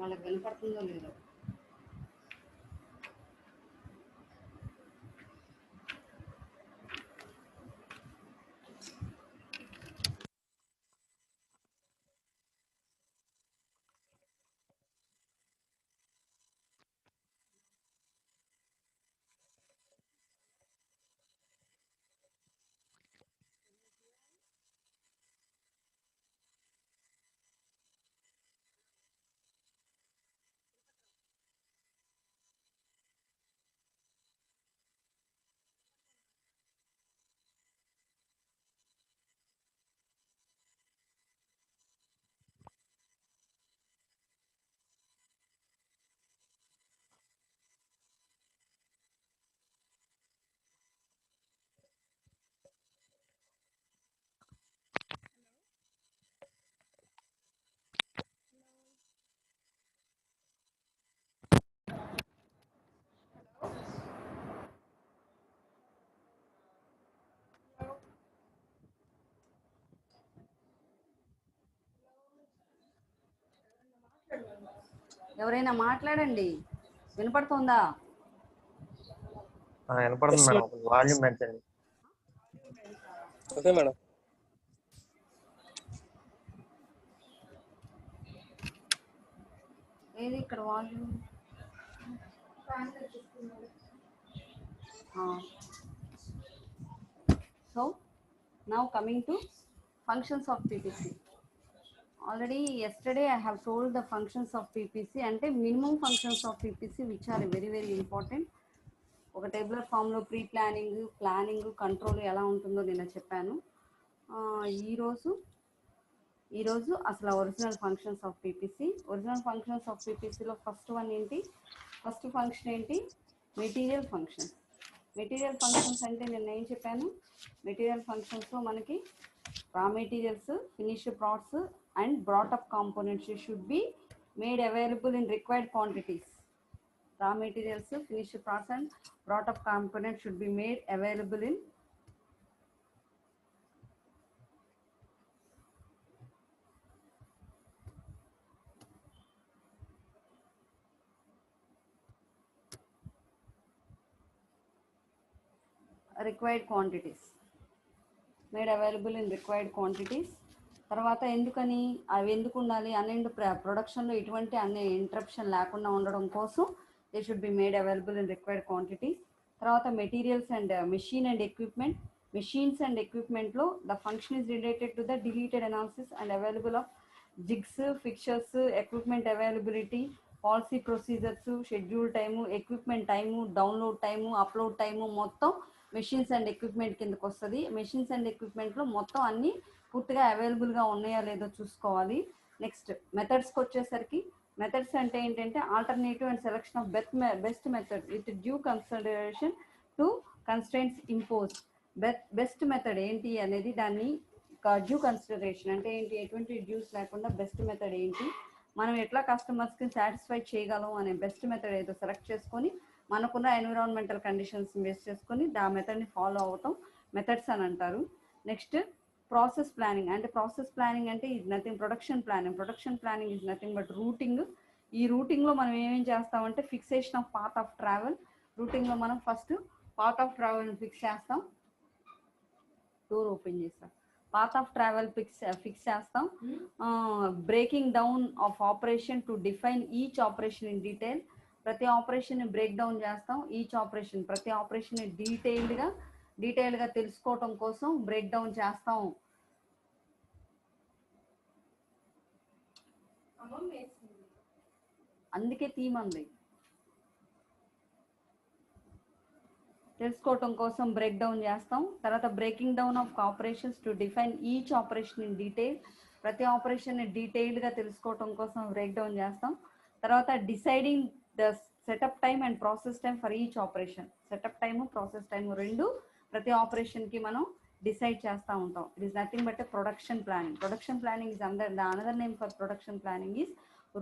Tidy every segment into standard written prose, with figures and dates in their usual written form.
వాళ్ళకి వినపడుతుందో లేదో. ఎవరైనా మాట్లాడండి, వినపడుతుందా? వినపడుతుంది మేడం, వాల్యూమ్ పెంచండి. Okay madam. ఏది ఇక్కడ volume? So now coming to functions of PPC. Already yesterday I have told the functions of PPC and minimum functions of PPC which are very very important. ఒక tabular ఫామ్లో pre planning, planning, control ఎలా ఉంటుందో నేను చెప్పాను. ఈరోజు అసలు original functions of PPC. Original functions of పీపీసీలో first function ఏంటి? Material functions. మెటీరియల్ ఫంక్షన్స్ అంటే నేను ఏం చెప్పాను? మెటీరియల్ ఫంక్షన్స్లో మనకి raw materials, finished products and brought up components should be made available in required quantities. Raw materials, finished products and brought up components should be made available in required quantities. Made available in required quantities. తర్వాత ఎందుకని అవి ఎందుకు ఉండాలి? అన్నెండు ప్రొడక్షన్లో ఎటువంటి అన్ని interruption లేకుండా ఉండడం కోసం they should be made available in required quantities. తర్వాత materials and machine and equipment. Machines and ఎక్విప్మెంట్లో the function is related to the deleted analysis and available of jigs, fixtures, equipment availability, policy procedures, schedule time, equipment time, download time, upload time మొత్తం machines and equipment కిందకు వస్తుంది. Machines and ఎక్విప్మెంట్లో మొత్తం అన్నీ పూర్తిగా అవైలబుల్గా ఉన్నాయా లేదో చూసుకోవాలి. నెక్స్ట్ మెథడ్స్కి వచ్చేసరికి, మెథడ్స్ అంటే ఏంటంటే alternative and selection of best method with due consideration to constraints impose. Best method ఏంటి అనేది దాన్ని డ్యూ కన్సిడరేషన్ అంటే ఏంటి, ఎటువంటి డ్యూస్ లేకుండా బెస్ట్ మెథడ్ ఏంటి, మనం ఎట్లా కస్టమర్స్కి సాటిస్ఫై చేయగలం అనే బెస్ట్ మెథడ్ ఏదో సెలెక్ట్ చేసుకొని మనకున్న ఎన్విరాన్మెంటల్ కండిషన్స్ బేస్ చేసుకొని ఆ మెథడ్ని ఫాలో అవటం మెథడ్స్ అని అంటారు. Next process planning. అంటే ప్రాసెస్ ప్లానింగ్ అంటే ఇది nothing, production planning is nothing but routing. ఈ రూటింగ్లో మనం ఏమేం చేస్తామంటే fixation of path of travel. రూటింగ్లో మనం ఫస్ట్ పాత్ ఆఫ్ ట్రావెల్ని ఫిక్స్ చేస్తాం. డోర్ ఓపెన్ చేస్తాం. పాత్ ఆఫ్ ట్రావెల్ ఫిక్స్ చేస్తాం. Breaking down of operation to define each operation in detail. ప్రతి ఆపరేషన్ని బ్రేక్ డౌన్ చేస్తాం. ఈచ్ ఆపరేషన్, ప్రతి ఆపరేషన్ని డీటెయిల్డ్గా తెలుసుకోవటం కోసం బ్రేక్ డౌన్ చేస్తాం. అందుకే థీమ్ అంది. తెలుసుకోవటం కోసం బ్రేక్ డౌన్ చేస్తాం. తర్వాత breaking down of operations to define each operation in detail. ప్రతి ఆపరేషన్ని డీటెయిల్డ్గా తెలుసుకోవటం కోసం బ్రేక్ డౌన్ చేస్తాం. తర్వాత deciding the setup time and process time for each operation. Setup time, process time రెండు ప్రతి ఆపరేషన్కి మనం డిసైడ్ చేస్తూ ఉంటాం. It is nothing but production planning. Production planning is another name for production planning is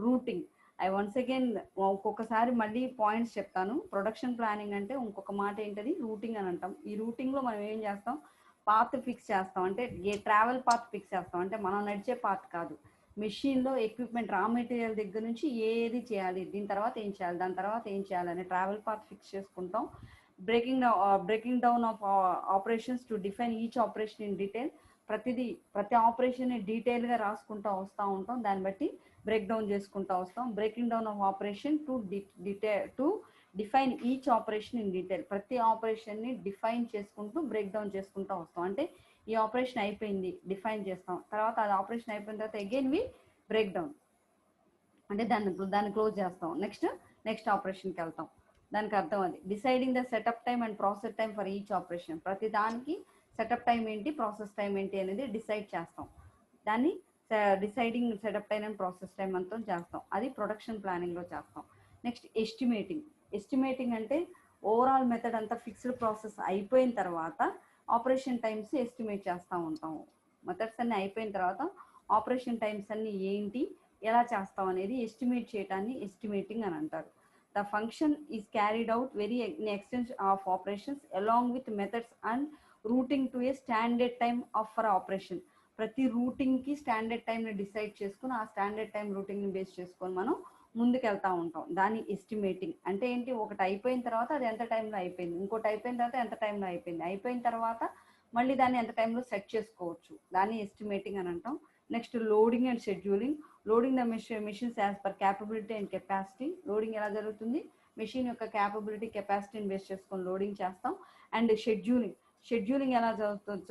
routing. I once again ఒక్కొక్కసారి మళ్ళీ points చెప్తాను. Production planning అంటే ఇంకొక మాట ఏంటది, రూటింగ్ అని అంటాం. ఈ రూటింగ్లో మనం ఏం చేస్తాం, పాత్ ఫిక్స్ చేస్తాం. అంటే ఏ ట్రావెల్ పాత్ ఫిక్స్ చేస్తాం, అంటే మనం నడిచే పాత్ కాదు, మెషిన్లో ఎక్విప్మెంట్ రా మెటీరియల్ దగ్గర నుంచి ఏది చేయాలి, దీని తర్వాత ఏం చేయాలి, దాని తర్వాత ఏం చేయాలని ట్రావెల్ పాత్ ఫిక్స్ చేసుకుంటాం. Breaking down of operations to define each operation in detail. ప్రతి ఆపరేషన్ డీటెయిల్గా రాసుకుంటూ వస్తూ ఉంటాం, దాన్ని బట్టి బ్రేక్ డౌన్ చేసుకుంటూ వస్తాం. Breaking down of operation to define each operation in detail. ప్రతి ఆపరేషన్ని డిఫైన్ చేసుకుంటూ బ్రేక్ డౌన్ చేసుకుంటూ వస్తాం. అంటే ఈ ఆపరేషన్ అయిపోయింది డిఫైన్ చేస్తాం, తర్వాత అది ఆపరేషన్ అయిపోయిన తర్వాత అగైన్ వి బ్రేక్ డౌన్, అంటే దాన్ని క్లోజ్ చేస్తాం. నెక్స్ట్ ఆపరేషన్కి వెళ్తాం. దానికి అర్థం అది. Deciding the setup time and process time for each operation. ప్రతి దానికి సెటప్ టైం ఏంటి, ప్రాసెస్ టైం ఏంటి అనేది డిసైడ్ చేస్తాం. దాన్ని deciding setup time and process time అంతా చేస్తాం. అది ప్రొడక్షన్ ప్లానింగ్లో చేస్తాం. నెక్స్ట్ ఎస్టిమేటింగ్ అంటే ఓవరాల్ మెథడ్ అంతా ఫిక్స్డ్ ప్రాసెస్ అయిపోయిన తర్వాత ఆపరేషన్ టైమ్స్ ఎస్టిమేట్ చేస్తూ ఉంటాము. మెథడ్స్ అన్నీ అయిపోయిన తర్వాత ఆపరేషన్ టైమ్స్ అన్నీ ఏంటి, ఎలా చేస్తాం అనేది ఎస్టిమేట్ చేయడాన్ని ఎస్టిమేటింగ్ అని అంటారు. The function is carried out very extents of operations along with methods and routing to a standard time of for operation. ప్రతి రూటింగ్కి స్టాండర్డ్ టైంని డిసైడ్ చేసుకుని ఆ స్టాండర్డ్ టైం రూటింగ్ని బేస్ చేసుకొని మనం ముందుకు వెళ్తూ ఉంటాం. దాని ఎస్టిమేటింగ్ అంటే ఏంటి, ఒకటి అయిపోయిన తర్వాత అది ఎంత టైంలో అయిపోయింది, ఇంకోటి అయిపోయిన తర్వాత ఎంత టైంలో అయిపోయింది, అయిపోయిన తర్వాత మళ్ళీ దాన్ని ఎంత టైంలో సెట్ చేసుకోవచ్చు, దాన్ని ఎస్టిమేటింగ్ అని అంటాం. Next loading and scheduling. Loading the machines as per capability and capacity. Loading ఎలా జరుగుతుంది, మెషిన్ యొక్క క్యాపబిలిటీ కెపాసిటీని బేస్ చేసుకొని లోడింగ్ చేస్తాం. అండ్ షెడ్యూలింగ్ ఎలా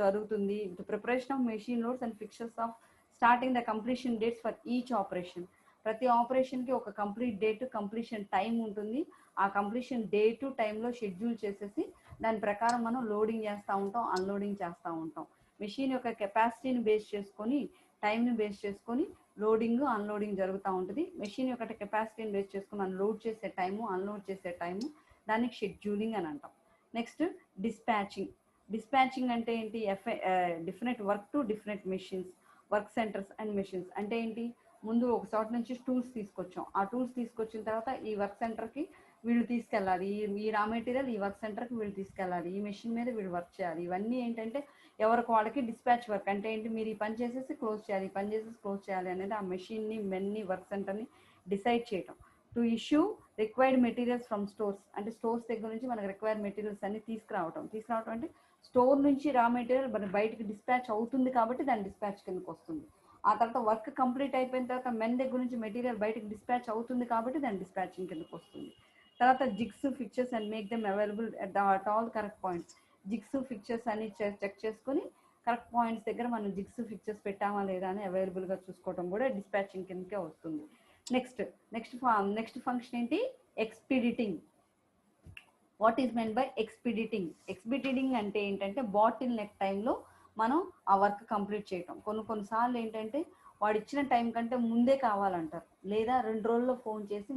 జరుగుతుంది, the preparation of machine loads and fixtures of starting the completion dates for each operation. ప్రతి ఆపరేషన్కి ఒక కంప్లీట్ డేట్, కంప్లీషన్ టైం ఉంటుంది. ఆ కంప్లీషన్ డేటు టైంలో షెడ్యూల్ చేసేసి దాని ప్రకారం మనం లోడింగ్ చేస్తూ ఉంటాం, అన్లోడింగ్ చేస్తూ ఉంటాం. మెషిన్ యొక్క కెపాసిటీని బేస్ చేసుకొని, టైంని బేస్ చేసుకొని లోడింగ్ అన్లోడింగ్ జరుగుతూ ఉంటుంది. మెషిన్ యొక్క కెపాసిటీని బేస్ చేసుకొని మనం లోడ్ చేసే టైము, అన్లోడ్ చేసే టైము, దానికి షెడ్యూలింగ్ అని అంటాం. నెక్స్ట్ డిస్పాచింగ్ అంటే ఏంటి, different work to different machines, work centres and machines. అంటే ఏంటి, ముందు ఒక చోట నుంచి టూల్స్ తీసుకొచ్చాం, ఆ టూల్స్ తీసుకొచ్చిన తర్వాత ఈ వర్క్ సెంటర్కి వీళ్ళు తీసుకెళ్ళాలి, ఈ రా మెటీరియల్ ఈ వర్క్ సెంటర్కి వీళ్ళు తీసుకెళ్ళాలి, ఈ మెషిన్ మీద వీళ్ళు వర్క్ చేయాలి. ఇవన్నీ ఏంటంటే ఎవరికి వాళ్ళకి డిస్పాచ్ వర్క్. అంటే ఏంటి, మీరు ఈ పని చేసేసి క్లోజ్ చేయాలి, ఈ పని చేసేసి క్లోజ్ చేయాలి అనేది ఆ మెషిన్ని, మెన్ని, వర్క్ సెంటర్ని డిసైడ్ చేయటం. To issue required materials from stores. అంటే స్టోర్స్ దగ్గర నుంచి మనకు రిక్వైర్డ్ మెటీరియల్స్ అన్ని తీసుకురావటం అంటే స్టోర్ నుంచి రా మెటీరియల్ బయటకి డిస్పాచ్ అవుతుంది కాబట్టి దాని డిస్పాచ్ కిందకి వస్తుంది. ఆ తర్వాత వర్క్ కంప్లీట్ అయిపోయిన తర్వాత మెన్ దగ్గర నుంచి మెటీరియల్ బయటకు డిస్పాచ్ అవుతుంది కాబట్టి దాని డిస్పాచింగ్ కిందకి వస్తుంది. తర్వాత jigs fixtures and make them available at all correct points. Jigs fixtures అని చెక్ చేసుకొని కరెక్ట్ పాయింట్స్ దగ్గర మనం జిగ్స్ ఫిక్చర్స్ పెట్టామా లేదా అని అవైలబుల్గా చూసుకోవడం కూడా డిస్పాచింగ్ కిందకే వస్తుంది. నెక్స్ట్ ఫంక్షన్ ఏంటి, ఎక్స్పీడిటింగ్. వాట్ ఈజ్ మెన్ బై ఎక్స్పీడిటింగ్ అంటే ఏంటంటే బాటిల్ నెక్ టైంలో మనం ఆ వర్క్ కంప్లీట్ చేయటం. కొన్నిసార్లు ఏంటంటే వాడు ఇచ్చిన టైం కంటే ముందే కావాలంటారు, లేదా 2 రోజుల్లో ఫోన్ చేసి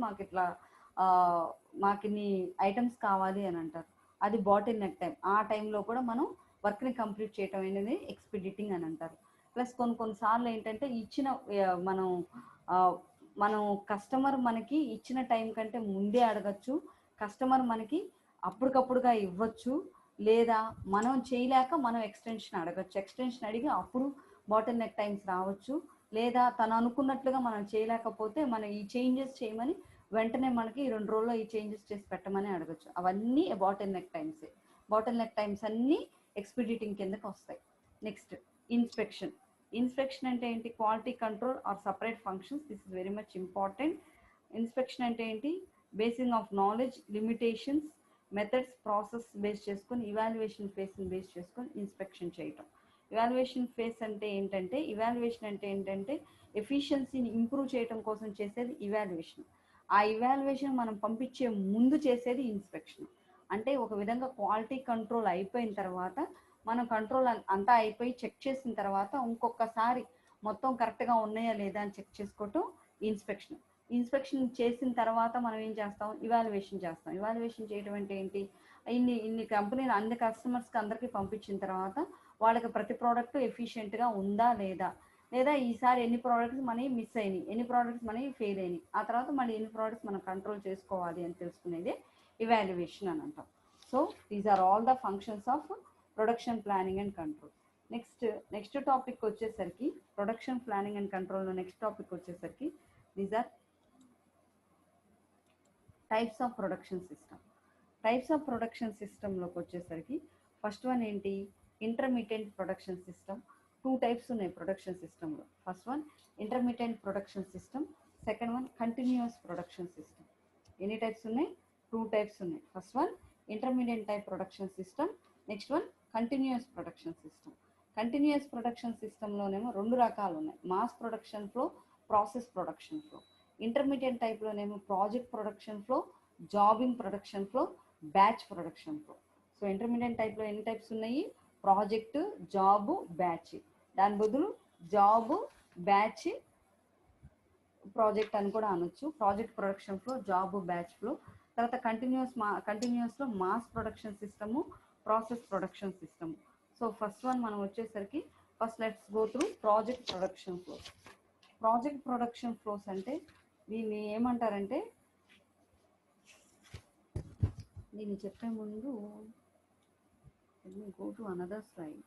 మాకు ఇన్ని ఐటమ్స్ కావాలి అని అంటారు. అది బాటిల్ నెక్ టైం. ఆ టైంలో కూడా మనం వర్క్ని కంప్లీట్ చేయటం అనేది ఎక్స్పీడిటింగ్ అని అంటారు. ప్లస్ కొన్నిసార్లు ఏంటంటే మనం కస్టమర్ మనకి ఇచ్చిన టైం కంటే ముందే అడగచ్చు, కస్టమర్ మనకి అప్పటికప్పుడుగా ఇవ్వచ్చు, లేదా మనం చేయలేక మనం ఎక్స్టెన్షన్ అడగచ్చు. ఎక్స్టెన్షన్ అడిగి అప్పుడు బాటిల్ నెక్ టైమ్స్ రావచ్చు, లేదా తను అనుకున్నట్లుగా మనం చేయలేకపోతే మనం ఈ చేంజెస్ చేయమని వెంటనే మనకి 2 రోజుల్లో ఈ చేంజెస్ చేసి పెట్టమని అడగచ్చు. అవన్నీ బాటిల్ నెక్ టైమ్సే. బాటిల్ నెక్ టైమ్స్ అన్నీ ఎక్స్పీడిటింగ్ కిందకి వస్తాయి. నెక్స్ట్ ఇన్స్పెక్షన్ అంటే ఏంటి, quality control are separate functions. This is very much important. Inspection అంటే ఏంటి, basing of knowledge, limitations, methods, process base చేసుకొని ఇవాల్యుయేషన్ ఫేస్ని బేస్ చేసుకొని ఇన్స్పెక్షన్ చేయటం. ఇవాల్యుయేషన్ అంటే ఏంటంటే ఎఫిషియన్సీని ఇంప్రూవ్ చేయడం కోసం చేసేది ఇవాల్యుయేషన్. ఆ ఇవాల్యుయేషన్ మనం పంపించే ముందు చేసేది ఇన్స్పెక్షన్. అంటే ఒక విధంగా క్వాలిటీ కంట్రోల్ అయిపోయిన తర్వాత మనం కంట్రోల్ అంతా అయిపోయి చెక్ చేసిన తర్వాత ఇంకొకసారి మొత్తం కరెక్ట్గా ఉన్నాయా లేదా అని చెక్ చేసుకోవటం ఇన్స్పెక్షన్ చేసిన తర్వాత మనం ఏం చేస్తాం, ఇవాల్యుయేషన్ చేస్తాం. ఇవాల్యుయేషన్ చేయడం అంటే ఏంటి, ఇన్ని కంపెనీలు అన్ని కస్టమర్స్కి అందరికీ పంపించిన తర్వాత వాళ్ళకి ప్రతి ప్రోడక్ట్ ఎఫిషియెంట్గా ఉందా లేదా ఈసారి ఎన్ని ప్రోడక్ట్స్ మనకి మిస్ అయినాయి, ఎన్ని ప్రోడక్ట్స్ మనకి ఫెయిల్ అయినాయి, ఆ తర్వాత మళ్ళీ ఎన్ని ప్రోడక్ట్స్ మనం కంట్రోల్ చేసుకోవాలి అని తెలుసుకునేదే ఇవాల్యుయేషన్ అని అంటాం. So these are all the functions of production planning and control. Next topic వచ్చేసరికి ప్రొడక్షన్ ప్లానింగ్ అండ్ కంట్రోల్లో నెక్స్ట్ టాపిక్ వచ్చేసరికి these are types of production system. Types of production సిస్టంలోకి వచ్చేసరికి ఫస్ట్ వన్ ఏంటి, ఇంటర్మీడియట్ ప్రొడక్షన్ సిస్టమ్. 2 టైప్స్ ఉన్నాయి production సిస్టంలో. First one intermediate production system, second one continuous production system. ఎన్ని types ఉన్నాయి? 2 types ఉన్నాయి. First one intermediate type production system, next one continuous production system. Continuous production సిస్టంలోనేమో 2 రకాలు ఉన్నాయి, mass production flow, process production flow. Intermediate టైప్లోనేమో project production flow, jobbing production flow, batch production flow. So intermediate టైప్లో ఎన్ని types ఉన్నాయి? Project, job, batch. దాని బదులు job, batch, project అని కూడా అనొచ్చు. Project production flow, job, batch flow. తర్వాత కంటిన్యూస్లో mass production system, process production system. So first one మనం వచ్చేసరికి first let's go through project production flows. Project production flows అంటే దీన్ని ఏమంటారంటే, దీన్ని చెప్పే ముందు go to another slide.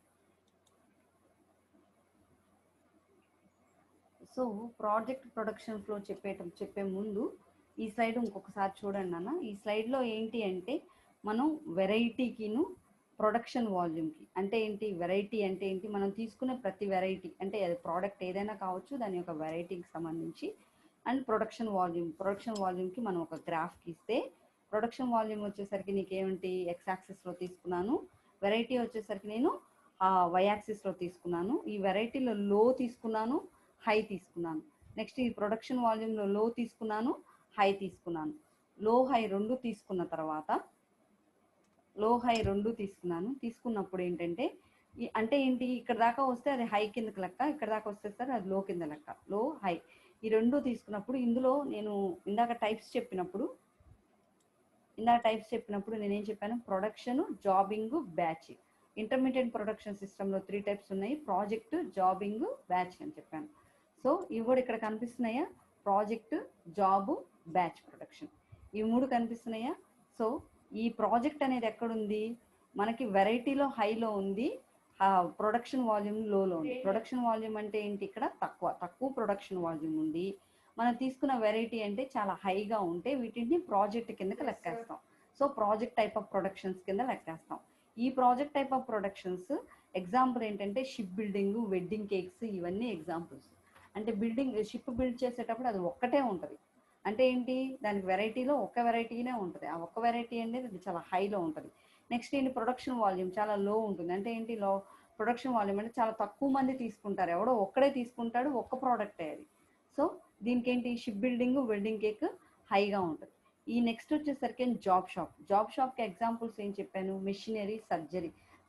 So project production flow చెప్పే ముందు ఈ స్లైడ్ ఇంకొకసారి చూడండి అన్న. ఈ స్లైడ్లో ఏంటి అంటే మనం వెరైటీకిను ప్రొడక్షన్ వాల్యూమ్కి అంటే ఏంటి, వెరైటీ అంటే ఏంటి, మనం తీసుకునే ప్రతి వెరైటీ అంటే అది ప్రోడక్ట్ ఏదైనా కావచ్చు, దాని యొక్క వెరైటీకి సంబంధించి. అండ్ ప్రొడక్షన్ వాల్యూమ్కి మనం ఒక గ్రాఫ్ గీస్తే ప్రొడక్షన్ వాల్యూమ్ వచ్చేసరికి నీకేమిటి ఎక్స్ యాక్సిస్లో తీసుకున్నాను, వెరైటీ వచ్చేసరికి నేను వై యాక్సిస్లో తీసుకున్నాను. ఈ వెరైటీలో లో తీసుకున్నాను, హై తీసుకున్నాను. నెక్స్ట్ ఈ ప్రొడక్షన్ వాల్యూమ్లో లో తీసుకున్నాను, హై తీసుకున్నాను. లో హై రెండు తీసుకున్న తర్వాత తీసుకున్నప్పుడు ఏంటంటే అంటే ఏంటి, ఇక్కడ దాకా వస్తే అది హై కిందకి లెక్క, ఇక్కడ దాకా వస్తే సార్ అది లో కింద లెక్క. లో హై ఈ రెండు తీసుకున్నప్పుడు ఇందులో నేను ఇందాక టైప్స్ చెప్పినప్పుడు నేనేం చెప్పాను, ప్రొడక్షన్, జాబింగ్, బ్యాచ్. ఇంటర్మీడియట్ ప్రొడక్షన్ సిస్టంలో 3 టైప్స్ ఉన్నాయి, ప్రాజెక్ట్, జాబింగ్, బ్యాచ్ అని చెప్పాను. సో ఇవి కూడా ఇక్కడ కనిపిస్తున్నాయా, ప్రాజెక్ట్, జాబ్, బ్యాచ్ ప్రొడక్షన్, ఈ 3 కనిపిస్తున్నాయా. సో ఈ ప్రాజెక్ట్ అనేది ఎక్కడుంది, మనకి వెరైటీలో హైలో ఉంది, ప్రొడక్షన్ వాల్యూమ్ లోలో ఉంది. ప్రొడక్షన్ వాల్యూమ్ అంటే ఏంటి, ఇక్కడ తక్కువ ప్రొడక్షన్ వాల్యూమ్ ఉంది. మనం తీసుకున్న వెరైటీ అంటే చాలా హైగా ఉంటే వీటిని ప్రాజెక్ట్ కిందకి లెక్కేస్తాం. So project type of productions కింద లెక్కేస్తాం. ఈ project type of productions example ఏంటంటే షిప్ బిల్డింగ్, వెడ్డింగ్ కేక్స్, ఇవన్నీ ఎగ్జాంపుల్స్. అంటే షిప్ బిల్డ్ చేసేటప్పుడు అది ఒక్కటే ఉంటుంది. అంటే ఏంటి, దానికి వెరైటీలో ఒక్క వెరైటీనే ఉంటుంది. ఆ ఒక్క వెరైటీ అనేది అది చాలా హైలో ఉంటుంది. నెక్స్ట్ ఏంటి, ప్రొడక్షన్ వాల్యూమ్ చాలా లో ఉంటుంది. అంటే ఏంటి, లో ప్రొడక్షన్ వాల్యూమ్ అంటే చాలా తక్కువ మంది తీసుకుంటారు, ఎవడో ఒక్కడే తీసుకుంటాడు, ఒక్క ప్రోడక్టే అది. సో దీనికి ఏంటి, షిప్ బిల్డింగ్, వెడ్డింగ్ కేక్ హైగా ఉంటుంది. ఈ నెక్స్ట్ వచ్చేసరికి జాబ్ షాప్కి ఎగ్జాంపుల్స్ ఏం చెప్పాను, మెషినరీ,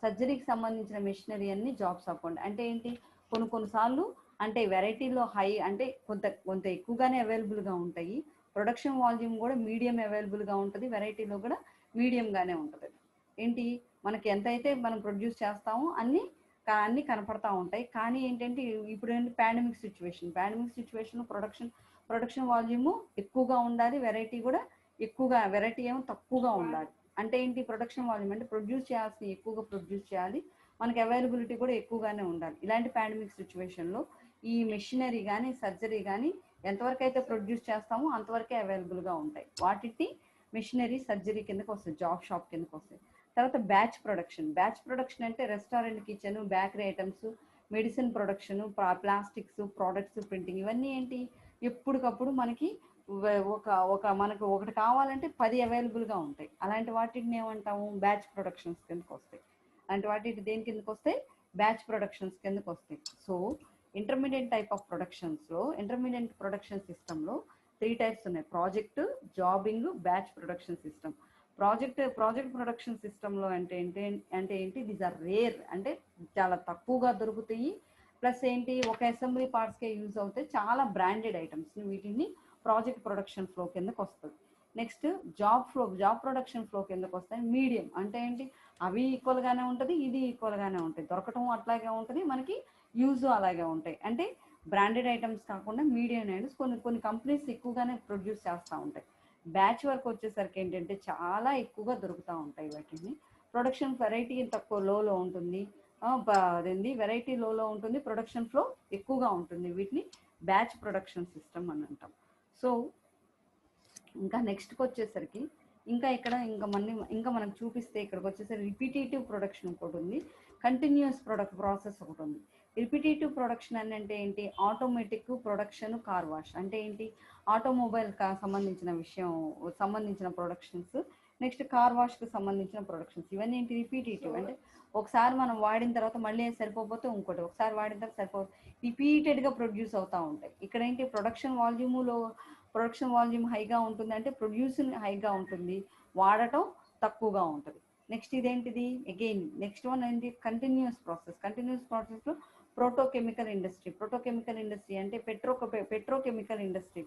సర్జరీకి సంబంధించిన మెషినరీ అన్ని జాబ్ షాప్ ఉంది. అంటే ఏంటి, కొన్నిసార్లు అంటే వెరైటీలో హై అంటే కొంత ఎక్కువగానే అవైలబుల్గా ఉంటాయి. ప్రొడక్షన్ వాల్యూమ్ కూడా మీడియం అవైలబుల్గా ఉంటుంది, వెరైటీలో కూడా మీడియంగానే ఉంటుంది. ఏంటి, మనకి ఎంతైతే మనం ప్రొడ్యూస్ చేస్తామో అన్నీ కనపడతా ఉంటాయి. కానీ ఏంటంటే ఇప్పుడు ఏంటి, పాండమిక్ సిచ్యువేషన్ ప్రొడక్షన్ వాల్యూము ఎక్కువగా ఉండాలి, వెరైటీ ఏమో తక్కువగా ఉండాలి. అంటే ఏంటి, ప్రొడక్షన్ వాల్యూమ్ అంటే ప్రొడ్యూస్ చేయాల్సిన ఎక్కువగా ప్రొడ్యూస్ చేయాలి, మనకి అవైలబిలిటీ కూడా ఎక్కువగానే ఉండాలి. ఇలాంటి పాండమిక్ సిచ్యువేషన్లో ఈ మెషినరీ కానీ సర్జరీ కానీ ఎంతవరకు అయితే ప్రొడ్యూస్ చేస్తామో అంతవరకే అవైలబుల్గా ఉంటాయి. వాటిని మెషినరీ, సర్జరీ కిందకి వస్తాయి, జాబ్ షాప్ కిందకి వస్తాయి. తర్వాత బ్యాచ్ ప్రొడక్షన్ అంటే restaurant kitchen, bakery items, medicine production, plastics, products, printing, ఇవన్నీ ఏంటి ఎప్పటికప్పుడు మనకి మనకు ఒకటి కావాలంటే 10 అవైలబుల్గా ఉంటాయి. అలాంటి వాటిని ఏమంటాము, బ్యాచ్ ప్రొడక్షన్స్ కిందకి వస్తాయి. అలాంటి వాటి దేని కిందకి వస్తాయి, బ్యాచ్ ప్రొడక్షన్స్ కిందకి వస్తాయి. So intermediate type of intermediate production సిస్టంలో 3 టైప్స్ ఉన్నాయి, project, జాబింగ్, batch production system. Project production సిస్టంలో అంటే ఏంటి, దీస్ ఆర్ రేర్, అంటే చాలా తక్కువగా దొరుకుతాయి. ప్లస్ ఏంటి, ఒక అసెంబ్లీ పార్ట్స్కే యూజ్ అవుతాయి, చాలా బ్రాండెడ్ ఐటమ్స్, వీటిని ప్రాజెక్ట్ ప్రొడక్షన్ ఫ్లో కిందకి వస్తుంది. నెక్స్ట్ జాబ్ ప్రొడక్షన్ ఫ్లో కిందకి వస్తాయి. మీడియం అంటే ఏంటి, అవి ఈక్వల్గానే ఉంటుంది, ఇది ఈక్వల్గానే ఉంటుంది, దొరకటం అట్లాగే ఉంటుంది, మనకి యూజ్ అలాగే ఉంటాయి. అంటే బ్రాండెడ్ ఐటమ్స్ కాకుండా మీడియం ఐటమ్స్, కొన్ని కంపెనీస్ ఎక్కువగానే ప్రొడ్యూస్ చేస్తూ ఉంటాయి. బ్యాచ్ వర్క్ వచ్చేసరికి ఏంటంటే చాలా ఎక్కువగా దొరుకుతూ ఉంటాయి. వాటిని ప్రొడక్షన్ వెరైటీ తక్కువ లోలో ఉంటుంది, అదేంది వెరైటీ లోలో ఉంటుంది, ప్రొడక్షన్ ఫ్లో ఎక్కువగా ఉంటుంది. వీటిని బ్యాచ్ ప్రొడక్షన్ సిస్టమ్ అని అంటాం. సో ఇంకా నెక్స్ట్కి వచ్చేసరికి ఇంకా మనకు చూపిస్తే ఇక్కడికి వచ్చేసరికి రిపిటేటివ్ ప్రొడక్షన్ ఒకటి ఉంది, కంటిన్యూస్ ప్రాసెస్ ఒకటి ఉంది. రిపిటేటివ్ ప్రొడక్షన్ అని అంటే ఏంటి? ఆటోమేటిక్ ప్రొడక్షన్, కార్ వాష్ అంటే ఏంటి? ఆటోమొబైల్ సంబంధించిన ప్రొడక్షన్స్, నెక్స్ట్ కార్ వాష్కి సంబంధించిన ప్రొడక్షన్స్. ఇవన్నీ ఏంటి? రిపిటేటివ్ అంటే ఒకసారి మనం వాడిన తర్వాత మళ్ళీ సరిపోతే ఇంకోటి, ఒకసారి వాడిన తర్వాత సరిపోతే రిపీటెడ్గా ప్రొడ్యూస్ అవుతూ ఉంటాయి. ఇక్కడ ఏంటి? ప్రొడక్షన్ వాల్యూమ్ హైగా ఉంటుంది, అంటే ప్రొడ్యూసింగ్ హైగా ఉంటుంది, వాడటం తక్కువగా ఉంటుంది. నెక్స్ట్ ఇదేంటిది? అగైన్ నెక్స్ట్ వన్ ఏంటి? కంటిన్యూస్ ప్రాసెస్లో ప్రోటోకెమికల్ ఇండస్ట్రీ అంటే పెట్రోకెమికల్ ఇండస్ట్రీ,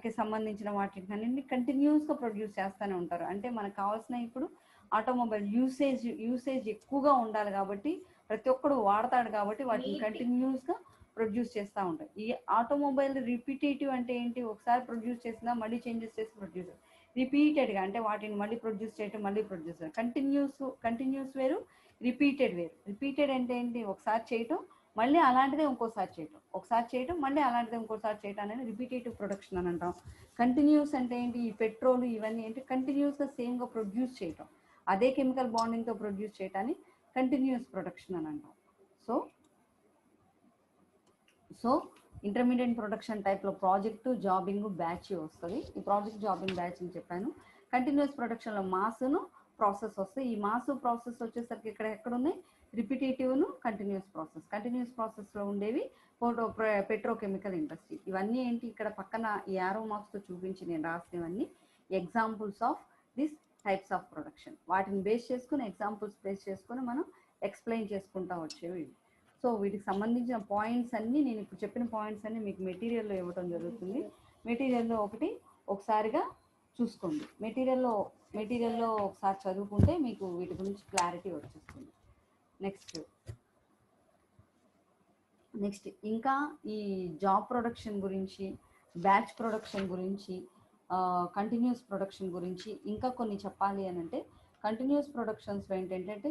కి సంబంధించిన వాటిని కంటిన్యూస్గా ప్రొడ్యూస్ చేస్తూనే ఉంటారు. అంటే మనకు కావాల్సిన ఇప్పుడు ఆటోమొబైల్ యూసేజ్ ఎక్కువగా ఉండాలి కాబట్టి, ప్రతి ఒక్కడు వాడతాడు కాబట్టి వాటిని కంటిన్యూస్గా ప్రొడ్యూస్ చేస్తూ ఉంటాయి. ఈ ఆటోమొబైల్ రిపిటేటివ్ అంటే ఏంటి? ఒకసారి ప్రొడ్యూస్ చేసినా మళ్ళీ చేంజెస్ చేసి ప్రొడ్యూస్, రిపీటెడ్గా అంటే వాటిని మళ్ళీ ప్రొడ్యూస్ చేయడం, మళ్ళీ ప్రొడ్యూస్ చేయడం. కంటిన్యూస్ వేరు, రిపీటెడ్ వేరు. రిపీటెడ్ అంటే ఏంటి? ఒకసారి చేయటం మళ్ళీ అలాంటిదే ఇంకోసారి చేయటం, ఒకసారి చేయటం మళ్ళీ అలాంటిదే ఇంకోసారి చేయటం అనేది రిపీటేటివ్ ప్రొడక్షన్ అని అంటాం. కంటిన్యూస్ అంటే ఏంటి? ఈ పెట్రోల్ ఇవన్నీ ఏంటి? కంటిన్యూస్గా సేమ్గా ప్రొడ్యూస్ చేయటం, అదే కెమికల్ బాండింగ్తో ప్రొడ్యూస్ చేయటాన్ని కంటిన్యూస్ ప్రొడక్షన్ అని అంటాం. సో ఇంటర్మీడియట్ ప్రొడక్షన్ టైప్లో ప్రాజెక్టు, జాబింగ్, బ్యాచ్ వస్తుంది. ఈ ప్రాజెక్ట్, జాబింగ్, బ్యాచ్ అని చెప్పాను. కంటిన్యూస్ ప్రొడక్షన్లో మాస్ను ప్రాసెస్ వస్తాయి. ఈ మాస్ ప్రాసెస్ వచ్చేసరికి ఎక్కడున్నాయి? రిపిటేటివ్ను కంటిన్యూస్ ప్రాసెస్లో ఉండేవి పెట్రోకెమికల్ ఇండస్ట్రీ. ఇవన్నీ ఏంటి? ఇక్కడ పక్కన ఈ యారో మార్క్స్తో చూపించి నేను రాసినవన్నీ examples of this types of production. వాటిని ఎగ్జాంపుల్స్ బేస్ చేసుకొని మనం ఎక్స్ప్లెయిన్ చేసుకుంటూ వచ్చేవి. సో వీటికి సంబంధించిన పాయింట్స్ అన్నీ, నేను ఇప్పుడు చెప్పిన పాయింట్స్ అన్నీ మీకు మెటీరియల్లో ఇవ్వడం జరుగుతుంది. మెటీరియల్లో ఒకసారిగా చూసుకోండి. మెటీరియల్లో ఒకసారి చదువుకుంటే మీకు వీటి గురించి క్లారిటీ వచ్చేస్తుంది. నెక్స్ట్ ఇంకా ఈ జాబ్ ప్రొడక్షన్ గురించి, బ్యాచ్ ప్రొడక్షన్ గురించి, కంటిన్యూస్ ప్రొడక్షన్ గురించి ఇంకా కొన్ని చెప్పాలి అని అంటే, కంటిన్యూస్ ప్రొడక్షన్స్లో ఏంటంటే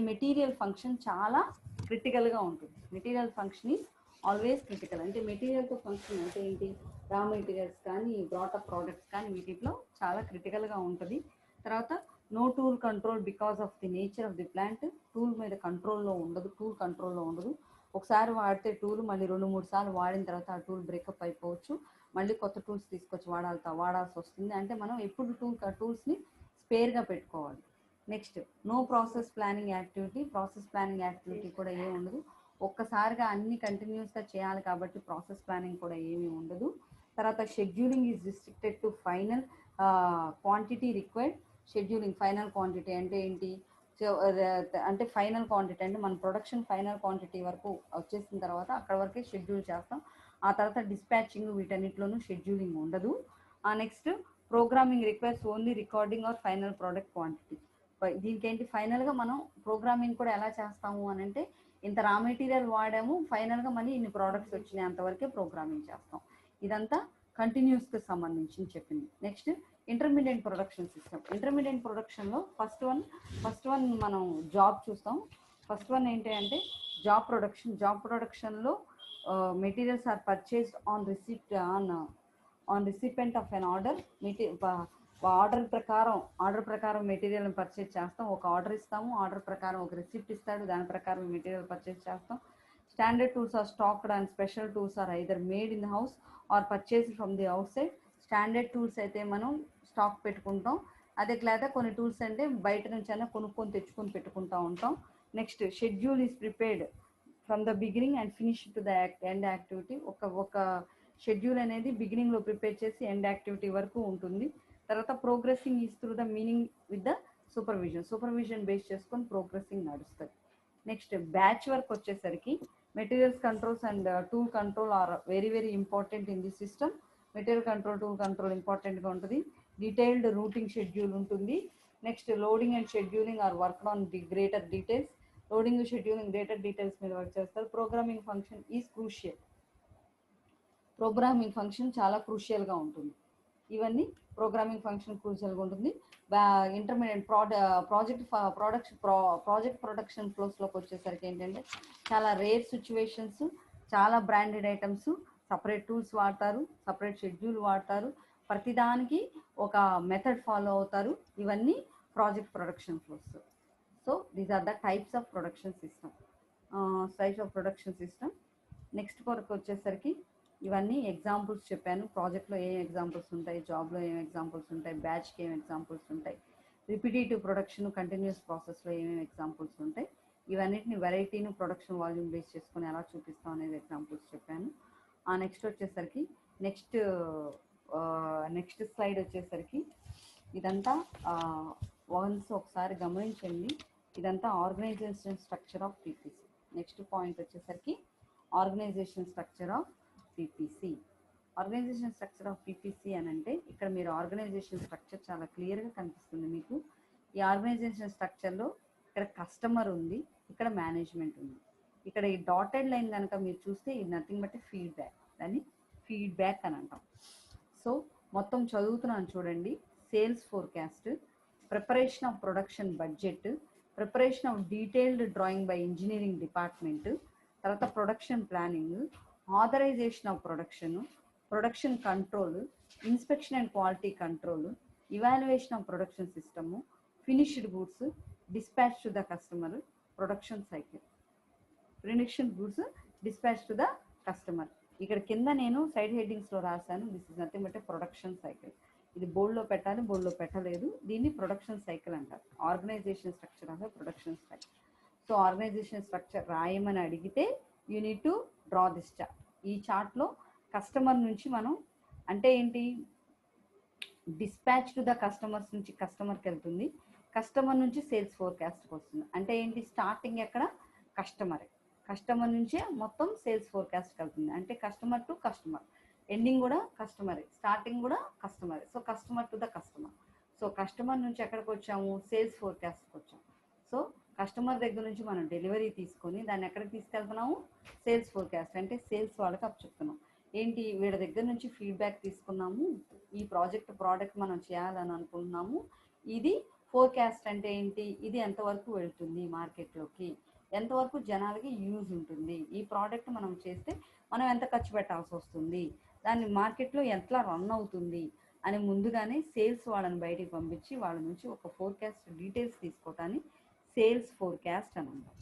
మెటీరియల్ ఫంక్షన్ చాలా క్రిటికల్గా ఉంటుంది. Material function is always critical. అంటే మెటీరియల్తో ఫంక్షన్ అంటే ఏంటి? రా మెటీరియల్స్ కానీ, బ్రాటప్ ప్రోడక్ట్స్ కానీ వీటిలో చాలా క్రిటికల్గా ఉంటుంది. తర్వాత no tool control because of the nature of the plant. Tool మీద కంట్రోల్లో ఉండదు. ఒకసారి వాడితే టూల్ మళ్ళీ 2-3 సార్లు వాడిన తర్వాత ఆ టూల్ బ్రేకప్ అయిపోవచ్చు, మళ్ళీ కొత్త టూల్స్ తీసుకొచ్చి వాడాల్సి వస్తుంది. అంటే మనం ఎప్పుడు టూల్స్ని స్పేర్గా పెట్టుకోవాలి. Next no process planning activity కూడా ఏమి ఉండదు. ఒక్కసారిగా అన్ని కంటిన్యూస్గా చేయాలి కాబట్టి ప్రాసెస్ ప్లానింగ్ కూడా ఏమీ ఉండదు. తర్వాత scheduling is restricted to final quantity required. Final quantity అంటే ఏంటి? అంటే ఫైనల్ క్వాంటిటీ అంటే మన ప్రొడక్షన్ ఫైనల్ క్వాంటిటీ వరకు వచ్చేసిన తర్వాత అక్కడ వరకే షెడ్యూల్ చేస్తాం. ఆ తర్వాత డిస్పాచింగ్, వీటన్నిటిలోనూ షెడ్యూలింగ్ ఉండదు. Next programming requires only recording or final product quantity. దీనికి ఏంటి? ఫైనల్గా మనం ప్రోగ్రామింగ్ కూడా ఎలా చేస్తాము అని అంటే, ఇంత రా మెటీరియల్ వాడాము, ఫైనల్గా మళ్ళీ ఇన్ని ప్రోడక్ట్స్ వచ్చినాయి, అంతవరకే ప్రోగ్రామింగ్ చేస్తాం. ఇదంతా కంటిన్యూస్కి సంబంధించి చెప్పింది. Next intermediate production system. Intermediate ప్రొడక్షన్లో ఫస్ట్ వన్ మనం జాబ్ చూస్తాం. ఫస్ట్ వన్ ఏంటి అంటే జాబ్ ప్రొడక్షన్లో materials are purchased on recipient of an order. Order ప్రకారం మెటీరియల్ని పర్చేజ్ చేస్తాం. ఒక ఆర్డర్ ఇస్తాము, ఆర్డర్ ప్రకారం ఒక రిసిప్ట్ ఇస్తాడు, దాని ప్రకారం మెటీరియల్ పర్చేజ్ చేస్తాం. Standard tools are stocked and special tools are either made in the house or purchased from the out side. Standard tools అయితే మనం స్టాక్ పెట్టుకుంటాం, అదే లేదా కొన్ని టూల్స్ అంటే బయట నుంచి అయినా తెచ్చుకొని పెట్టుకుంటూ ఉంటాం. Next schedule is prepared from the beginning and finish to the end activity. ఒక షెడ్యూల్ అనేది బిగినింగ్లో ప్రిపేర్ చేసి ఎండ్ యాక్టివిటీ వరకు ఉంటుంది. తర్వాత progressing is through the meaning with the supervision base చేసుకొని ప్రోగ్రెసింగ్ నడుస్తుంది. నెక్స్ట్ బ్యాచ్ వర్క్ వచ్చేసరికి materials controls and tool control are very very important in the system. Material control, tool control ఇంపార్టెంట్గా ఉంటుంది. Detailed routing schedule ఉంటుంది. Next loading and scheduling are work on the greater details. Loading, scheduling, greater details మీద work చేస్తారు. Programming function is crucial. Programming function చాలా క్రూషియల్గా ఉంటుంది. ఇవన్నీ programming function క్రూషియల్గా ఉంటుంది. ఇంటర్మీడియట్ ప్రాజెక్ట్ ప్రొడక్షన్ ఫ్లోస్లోకి వచ్చేసరికి ఏంటంటే చాలా రేర్ సిచ్యువేషన్స్, చాలా బ్రాండెడ్ ఐటమ్స్, సపరేట్ టూల్స్ వాడతారు, సపరేట్ షెడ్యూల్ వాడతారు, ప్రతిదానికి ఒక మెథడ్ ఫాలో అవుతారు. ఇవన్నీ project production flows. So these are the types of production system. Next కొరకు వచ్చేసరికి ఇవన్నీ ఎగ్జాంపుల్స్ చెప్పాను. ప్రాజెక్ట్లో ఏం ఎగ్జాంపుల్స్ ఉంటాయి, జాబ్లో ఏం ఎగ్జాంపుల్స్ ఉంటాయి, బ్యాచ్కి ఏం ఎగ్జాంపుల్స్ ఉంటాయి, రిపిటేటివ్ ప్రొడక్షన్, కంటిన్యూస్ ప్రాసెస్లో ఏమేమి ఎగ్జాంపుల్స్ ఉంటాయి, ఇవన్నిటిని వెరైటీను ప్రొడక్షన్ వాల్యూమ్ బేస్ చేసుకొని ఎలా చూపిస్తాం అనేది ఎగ్జాంపుల్స్ చెప్పాను. నెక్స్ట్ వచ్చేసరికి నెక్స్ట్ స్లైడ్ వచ్చేసరికి ఇదంతా వన్స్ ఒకసారి గమనించండి. ఇదంతా organization structure of PPC. Next point వచ్చేసరికి organization structure of PPC. Organization structure of PPC అని అంటే ఇక్కడ మీరు ఆర్గనైజేషన్ స్ట్రక్చర్ చాలా క్లియర్గా కనిపిస్తుంది మీకు. ఈ ఆర్గనైజేషన్ స్ట్రక్చర్లో ఇక్కడ కస్టమర్ ఉంది, ఇక్కడ మేనేజ్మెంట్ ఉంది. ఇక్కడ ఈ డాటెడ్ లైన్ కనుక మీరు చూస్తే ఇది నథింగ్ బట్ ఫీడ్బ్యాక్. దాన్ని ఫీడ్బ్యాక్ అని అంటాం. సో మొత్తం చదువుతున్నాను చూడండి. Sales forecast, preparation of production budget, preparation of detailed drawing by engineering department, తర్వాత production planning, authorization of production control, inspection and quality control, evaluation of production system, finished goods, dispatch to the customer, production cycle. ఇక్కడ కింద నేను side హెడ్డింగ్స్లో రాశాను. This is nothing but production cycle. ఇది బోర్డులో పెట్టాలి, బోర్డులో పెట్టలేదు. దీన్ని ప్రొడక్షన్ సైకిల్ అంటారు. Organization structure of production cycle. So organization structure రాయమని అడిగితే you need to draw this chart. ఈ చార్ట్లో కస్టమర్ నుంచి మనం అంటే ఏంటి, డిస్పాచ్ టు ద కస్టమర్స్ నుంచి కస్టమర్కి వెళ్తుంది, కస్టమర్ నుంచి సేల్స్ ఫోర్కాస్ట్కి వస్తుంది. అంటే ఏంటి, స్టార్టింగ్ ఎక్కడ కస్టమర్ నుంచే మొత్తం సేల్స్ ఫోర్కాస్ట్కి వెళ్తుంది. అంటే కస్టమర్ టు కస్టమర్, ఎండింగ్ కూడా కస్టమరే, స్టార్టింగ్ కూడా కస్టమరే. So customer to the customer. So customer నుంచి ఎక్కడికి వచ్చాము, సేల్స్ ఫోర్కాస్ట్కి వచ్చాము. సో కస్టమర్ దగ్గర నుంచి మనం డెలివరీ తీసుకొని దాన్ని ఎక్కడికి తీసుకెళ్తున్నాము, సేల్స్ ఫోర్కాస్ట్. అంటే సేల్స్ వాళ్ళకి అప్ చెప్తున్నాం. ఏంటి, వీళ్ళ దగ్గర నుంచి ఫీడ్బ్యాక్ తీసుకున్నాము, ఈ ప్రోడక్ట్ మనం చేయాలని అనుకుంటున్నాము, ఇది ఫోర్కాస్ట్ అంటే ఏంటి, ఇది ఎంతవరకు వెళ్తుంది మార్కెట్లోకి, ఎంతవరకు జనాలకి యూజ్ ఉంటుంది, ఈ ప్రోడక్ట్ మనం చేస్తే మనం ఎంత ఖర్చు పెట్టాల్సి వస్తుంది, దాన్ని మార్కెట్లో ఎట్లా రన్ అవుతుంది అని ముందుగానే సేల్స్ వాళ్ళని బయటికి పంపించి వాళ్ళ నుంచి ఒక ఫోర్కాస్ట్ డీటెయిల్స్ తీసుకోవటాన్ని సేల్స్ ఫోర్కాస్ట్ అని అంటాం.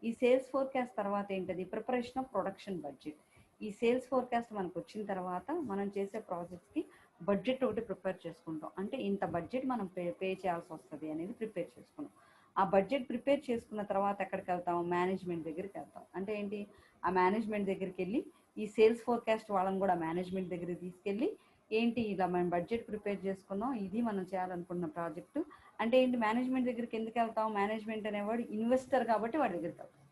ఈ సేల్స్ ఫోర్కాస్ట్ తర్వాత ఏంటది, ప్రిపరేషన్ ఆఫ్ ప్రొడక్షన్ బడ్జెట్. ఈ సేల్స్ ఫోర్కాస్ట్ మనకు వచ్చిన తర్వాత మనం చేసే ప్రాజెక్ట్స్కి బడ్జెట్ ఒకటి ప్రిపేర్ చేసుకుంటాం. అంటే ఇంత బడ్జెట్ మనం పే చేయాల్సి వస్తుంది అనేది ప్రిపేర్ చేసుకున్నాం. ఆ బడ్జెట్ ప్రిపేర్ చేసుకున్న తర్వాత ఎక్కడికి వెళ్తాం, మేనేజ్మెంట్ దగ్గరికి వెళ్తాం. అంటే ఏంటి, ఆ మేనేజ్మెంట్ దగ్గరికి వెళ్ళి ఈ సేల్స్ ఫోర్కాస్ట్ వాళ్ళని కూడా మేనేజ్మెంట్ దగ్గరికి తీసుకెళ్ళి ఏంటి, ఇలా మనం బడ్జెట్ ప్రిపేర్ చేసుకున్నాం, ఇది మనం చేయాలనుకున్న ప్రాజెక్టు అంటే ఏంటి, మేనేజ్మెంట్ దగ్గరికి ఎందుకు వెళ్తాం, మేనేజ్మెంట్ అనేవాడు ఇన్వెస్టర్ కాబట్టి వాడి దగ్గరికి వెళ్తాం.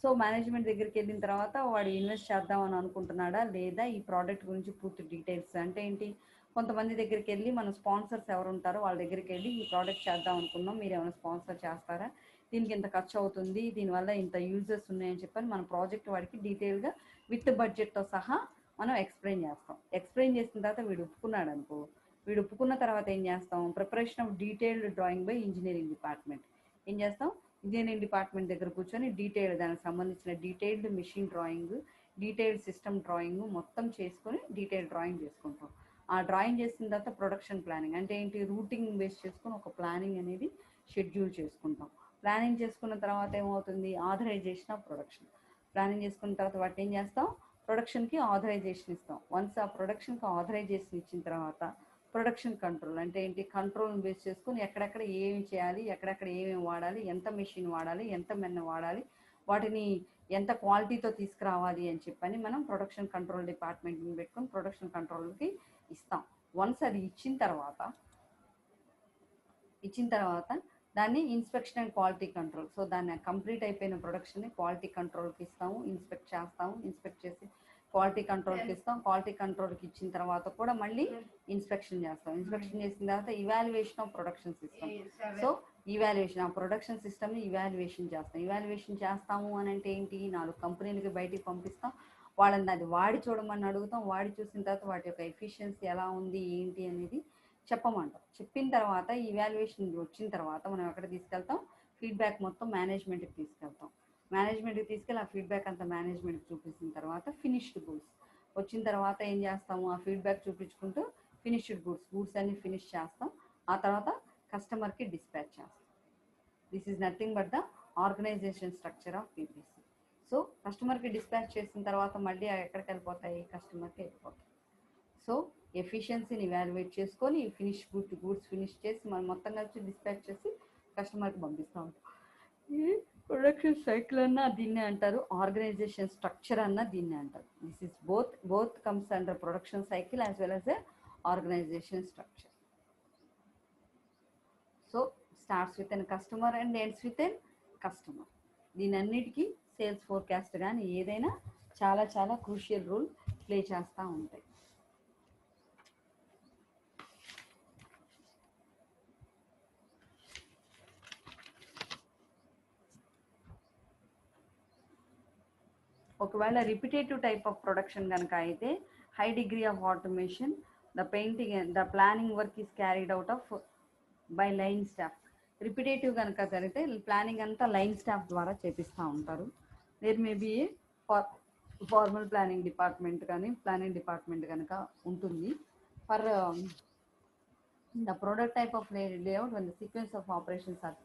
సో మేనేజ్మెంట్ దగ్గరికి వెళ్ళిన తర్వాత వాడు ఇన్వెస్ట్ చేద్దామని అనుకుంటున్నాడా లేదా, ఈ ప్రోడక్ట్ గురించి పూర్తి డీటెయిల్స్. అంటే ఏంటి, కొంతమంది దగ్గరికి వెళ్ళి మన స్పాన్సర్స్ ఎవరు ఉంటారో వాళ్ళ దగ్గరికి వెళ్ళి ఈ ప్రోడక్ట్ చేద్దాం అనుకున్నాం, మీరు ఏమైనా స్పాన్సర్ చేస్తారా, దీనికి ఇంత ఖర్చు అవుతుంది, దీనివల్ల ఇంత యూజెస్ ఉన్నాయని చెప్పని మన ప్రాజెక్ట్ వాడికి డీటెయిల్గా విత్ బడ్జెట్తో సహా మనం ఎక్స్ప్లెయిన్ చేస్తాం. ఎక్స్ప్లెయిన్ చేసిన తర్వాత వీడు ఒప్పుకున్నాడు అనుకో, వీడు ఒప్పుకున్న తర్వాత ఏం చేస్తాం, preparation of detailed drawing by engineering department. ఏం చేస్తాం, ఇంజనీరింగ్ డిపార్ట్మెంట్ దగ్గర కూర్చొని దానికి సంబంధించిన detailed machine drawing, detailed system drawing మొత్తం చేసుకొని డీటెయిల్డ్ డ్రాయింగ్ చేసుకుంటాం. ఆ డ్రాయింగ్ చేసిన తర్వాత ప్రొడక్షన్ ప్లానింగ్ అంటే ఏంటి, రూటింగ్ బేస్ చేసుకొని ఒక ప్లానింగ్ అనేది షెడ్యూల్ చేసుకుంటాం. ప్లానింగ్ చేసుకున్న తర్వాత ఏమవుతుంది, ఆథరైజేషన్ ఆఫ్ ప్రొడక్షన్. ప్లానింగ్ చేసుకున్న తర్వాత వాటి ఏం చేస్తాం, ప్రొడక్షన్కి ఆథరైజేషన్ ఇస్తాం. వన్స్ ఆ ప్రొడక్షన్కి ఆథరైజేషన్ ఇచ్చిన తర్వాత ప్రొడక్షన్ కంట్రోల్ అంటే ఏంటి, కంట్రోల్ని బేస్ చేసుకొని ఎక్కడెక్కడ ఏమి చేయాలి, ఎక్కడెక్కడ ఏమేమి వాడాలి, ఎంత మెషిన్ వాడాలి, ఎంత మెన్న వాడాలి, వాటిని ఎంత క్వాలిటీతో తీసుకురావాలి అని చెప్పని మనం ప్రొడక్షన్ కంట్రోల్ డిపార్ట్మెంట్ని పెట్టుకొని ప్రొడక్షన్ కంట్రోల్కి ఇస్తాం. వన్స్ అది ఇచ్చిన తర్వాత దాన్ని inspection and quality control. So దాన్ని కంప్లీట్ అయిపోయిన ప్రొడక్షన్ని క్వాలిటీ కంట్రోల్కి ఇస్తాము, ఇన్స్పెక్ట్ చేస్తాము, ఇన్స్పెక్ట్ చేసి క్వాలిటీ కంట్రోల్కి ఇస్తాం. క్వాలిటీ కంట్రోల్కి ఇచ్చిన తర్వాత కూడా మళ్ళీ ఇన్స్పెక్షన్ చేస్తాం. ఇన్స్పెక్షన్ చేసిన తర్వాత evaluation of production system. So evaluation ఆ ప్రొడక్షన్ సిస్టమ్ని ఇవాల్యుయేషన్ చేస్తాం. ఇవాల్యుయేషన్ చేస్తాము అని అంటే ఏంటి, 4 కంపెనీలకి బయటికి పంపిస్తాం, వాళ్ళని అది వాడి చూడమని అడుగుతాం. వాడి చూసిన తర్వాత వాటి యొక్క ఎఫిషియన్సీ ఎలా ఉంది ఏంటి అనేది చెప్పమంటాం. చెప్పిన తర్వాత ఈ ఇవాల్యుయేషన్ వచ్చిన తర్వాత మనం ఎక్కడ తీసుకెళ్తాం, ఫీడ్బ్యాక్ మొత్తం మేనేజ్మెంట్కి తీసుకెళ్తాం. మేనేజ్మెంట్కి తీసుకెళ్ళి ఆ ఫీడ్బ్యాక్ అంతా మేనేజ్మెంట్కి చూపించిన తర్వాత ఫినిష్డ్ గూడ్స్ వచ్చిన తర్వాత ఏం చేస్తాము, ఆ ఫీడ్బ్యాక్ చూపించుకుంటూ ఫినిష్డ్ గూడ్స్ అన్ని ఫినిష్ చేస్తాం. ఆ తర్వాత కస్టమర్కి డిస్పాచ్ చేస్తాం. This is nothing but the organization structure of PPC. So కస్టమర్కి డిస్పాచ్ చేసిన తర్వాత మళ్ళీ ఎక్కడికి వెళ్ళిపోతాయి, కస్టమర్కి వెళ్ళిపోతాయి. సో ఎఫిషియన్సీని ఇవాల్యుయేట్ చేసుకొని గూడ్స్ ఫినిష్ చేసి మనం మొత్తం కలిసి డిస్పాచ్ చేసి కస్టమర్కి పంపిస్తూ ఉంటాం. ఈ ప్రొడక్షన్ సైకిల్ అన్న దీన్నే అంటారు, ఆర్గనైజేషన్ స్ట్రక్చర్ అన్న దీన్నే అంటారు. This is both comes under production cycle as well as a organization structure. So starts with an customer and ends with an customer. దీనన్నిటికీ సేల్స్ ఫోర్కాస్ట్ కానీ ఏదైనా చాలా చాలా క్రూషియల్ రోల్ ప్లే చేస్తూ ఉంటాయి. ఒకవేళ రిపిటేటివ్ టైప్ ఆఫ్ ప్రొడక్షన్ కనుక అయితే high degree of automation, the planning work is carried out of by line staff. Repetitive కనుక జరిగితే ప్లానింగ్ అంతా లైన్ స్టాఫ్ ద్వారా చేపిస్తూ ఉంటారు. There may be a formal planning department కానీ ప్లానింగ్ డిపార్ట్మెంట్ కనుక ఉంటుంది. For the product type of layout when the sequence of operations are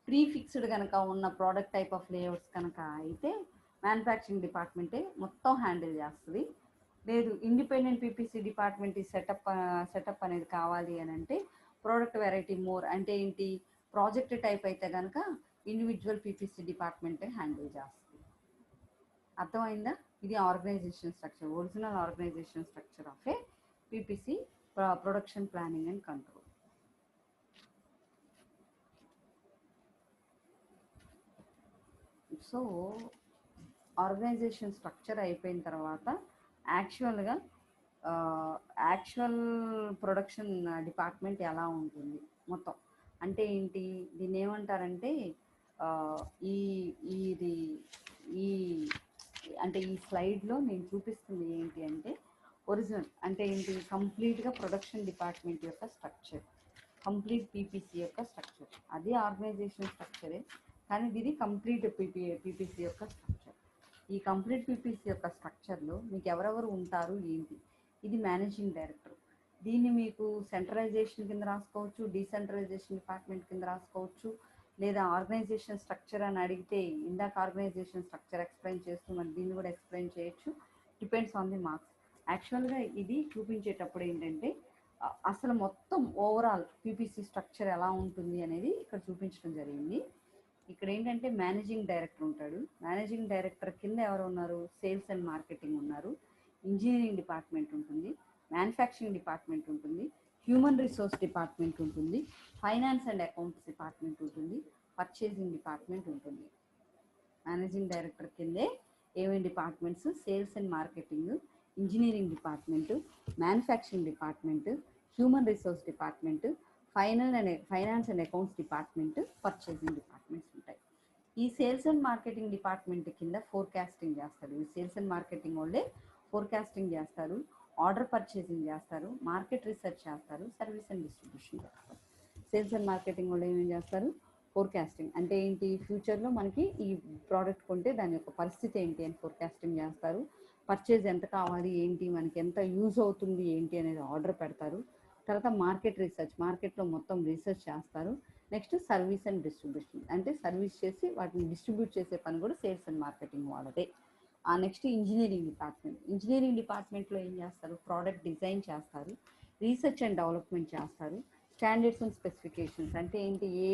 prefixed కనుక ఉన్న ప్రోడక్ట్ టైప్ ఆఫ్ లేఅవుట్స్ కనుక అయితే మ్యానుఫ్యాక్చరింగ్ డిపార్ట్మెంటే మొత్తం హ్యాండిల్ చేస్తుంది. లేదు ఇండిపెండెంట్ పీపీసీ డిపార్ట్మెంట్ సెటప్ అనేది కావాలి అని అంటే ప్రోడక్ట్ వెరైటీ మోర్ అంటే ఏంటి, ప్రాజెక్ట్ టైప్ అయితే కనుక ఇండివిజువల్ పీపీసీ డిపార్ట్మెంటే హ్యాండిల్ చేస్తుంది. అర్థమైందా? ఇది organization structure, original organization structure of a PPC, production planning and control. So organization structure అయిపోయిన తర్వాత యాక్చువల్ ప్రొడక్షన్ డిపార్ట్మెంట్ ఎలా ఉంటుంది మొత్తం అంటే ఏంటి, దీన్ని ఏమంటారంటే ఈ ఇది ఈ అంటే ఈ స్లైడ్లో నేను చూపిస్తుంది ఏంటి అంటే ఒరిజినల్ అంటే ఏంటి, కంప్లీట్గా ప్రొడక్షన్ డిపార్ట్మెంట్ యొక్క స్ట్రక్చర్, కంప్లీట్ పీపీసీ యొక్క స్ట్రక్చర్. అది ఆర్గనైజేషన్ స్ట్రక్చరే, కానీ ఇది కంప్లీట్ పీపీసీ యొక్క స్ట్రక్చర్. ఈ కంప్లీట్ పీపీసీ యొక్క స్ట్రక్చర్లో మీకు ఎవరెవరు ఉంటారు ఏంటి, ఇది మేనేజింగ్ డైరెక్టర్. దీన్ని మీకు సెంట్రలైజేషన్ కింద రాసుకోవచ్చు, డీసెంట్రలైజేషన్ డిపార్ట్మెంట్ కింద రాసుకోవచ్చు, లేదా ఆర్గనైజేషన్ స్ట్రక్చర్ అని అడిగితే ఇందాక ఆర్గనైజేషన్ స్ట్రక్చర్ ఎక్స్ప్లెయిన్ చేస్తూ మరి దీన్ని కూడా ఎక్స్ప్లెయిన్ చేయొచ్చు, డిపెండ్స్ ఆన్ ది మార్క్స్. యాక్చువల్గా ఇది చూపించేటప్పుడు ఏంటంటే అసలు మొత్తం ఓవరాల్ పీపీసీ స్ట్రక్చర్ ఎలా ఉంటుంది అనేది ఇక్కడ చూపించడం జరిగింది. ఇక్కడ ఏంటంటే మేనేజింగ్ డైరెక్టర్ ఉంటాడు, మేనేజింగ్ డైరెక్టర్ కింద ఎవరు ఉన్నారు, సేల్స్ అండ్ మార్కెటింగ్ ఉన్నారు, ఇంజనీరింగ్ డిపార్ట్మెంట్ ఉంటుంది, మ్యానుఫ్యాక్చరింగ్ డిపార్ట్మెంట్ ఉంటుంది, హ్యూమన్ రిసోర్స్ డిపార్ట్మెంట్ ఉంటుంది, ఫైనాన్స్ అండ్ అకౌంట్స్ డిపార్ట్మెంట్ ఉంటుంది, పర్చేసింగ్ డిపార్ట్మెంట్ ఉంటుంది. మేనేజింగ్ డైరెక్టర్ కిందే ఏమేమి departments, sales and marketing, engineering department, manufacturing department, human resource department, finance and accounts department, purchasing departments ఉంటాయి. ఈ sales and marketing department కింద forecasting చేస్తారు. ఈ సేల్స్ అండ్ మార్కెటింగ్ వాళ్ళే ఫోర్కాస్టింగ్ చేస్తారు, ఆర్డర్ పర్చేసింగ్ చేస్తారు, మార్కెట్ రీసెర్చ్ చేస్తారు, సర్వీస్ అండ్ డిస్ట్రిబ్యూషన్ చేస్తారు. సేల్స్ అండ్ మార్కెటింగ్ వాళ్ళు ఏమేమి చేస్తారు, ఫోర్కాస్టింగ్ అంటే ఏంటి, ఫ్యూచర్లో మనకి ఈ ప్రోడక్ట్ కొంటే దాని యొక్క పరిస్థితి ఏంటి అని ఫోర్కాస్టింగ్ చేస్తారు, పర్చేజ్ ఎంత కావాలి ఏంటి, మనకి ఎంత యూజ్ అవుతుంది ఏంటి అనేది ఆర్డర్ పెడతారు. తర్వాత మార్కెట్ రీసెర్చ్, మార్కెట్లో మొత్తం రీసెర్చ్ చేస్తారు. నెక్స్ట్ సర్వీస్ అండ్ డిస్ట్రిబ్యూషన్ అంటే సర్వీస్ చేసి వాటిని డిస్ట్రిబ్యూట్ చేసే పని కూడా సేల్స్ అండ్ మార్కెటింగ్ వాళ్ళదే. నెక్స్ట్ ఇంజనీరింగ్ డిపార్ట్మెంట్, ఇంజనీరింగ్ డిపార్ట్మెంట్లో ఏం చేస్తారు, ప్రోడక్ట్ డిజైన్ చేస్తారు, రీసెర్చ్ అండ్ డెవలప్మెంట్ చేస్తారు, స్టాండర్డ్స్ అండ్ స్పెసిఫికేషన్స్ అంటే ఏంటి, ఏ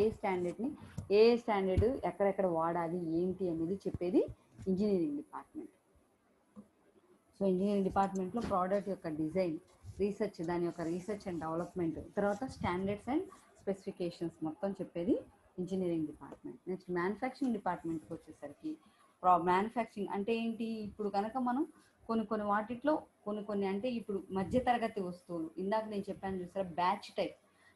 స్టాండర్డ్ ఎక్కడెక్కడ వాడాలి ఏంటి అనేది చెప్పేది ఇంజనీరింగ్ డిపార్ట్మెంట్. సో ఇంజనీరింగ్ డిపార్ట్మెంట్లో ప్రోడక్ట్ యొక్క డిజైన్, రీసెర్చ్, దాని యొక్క రీసెర్చ్ అండ్ డెవలప్మెంట్, తర్వాత స్టాండర్డ్స్ అండ్ స్పెసిఫికేషన్స్ మొత్తం చెప్పేది ఇంజనీరింగ్ డిపార్ట్మెంట్. నెక్స్ట్ మ్యానుఫ్యాక్చరింగ్ డిపార్ట్మెంట్కి వచ్చేసరికి మ్యానుఫ్యాక్చరింగ్ అంటే ఏంటి, ఇప్పుడు కనుక మనం కొన్ని వాటిట్లో కొన్ని అంటే ఇప్పుడు మధ్యతరగతి వస్తువులు ఇందాక నేను చెప్పాను చూసారా బ్యాచ్ టైప్,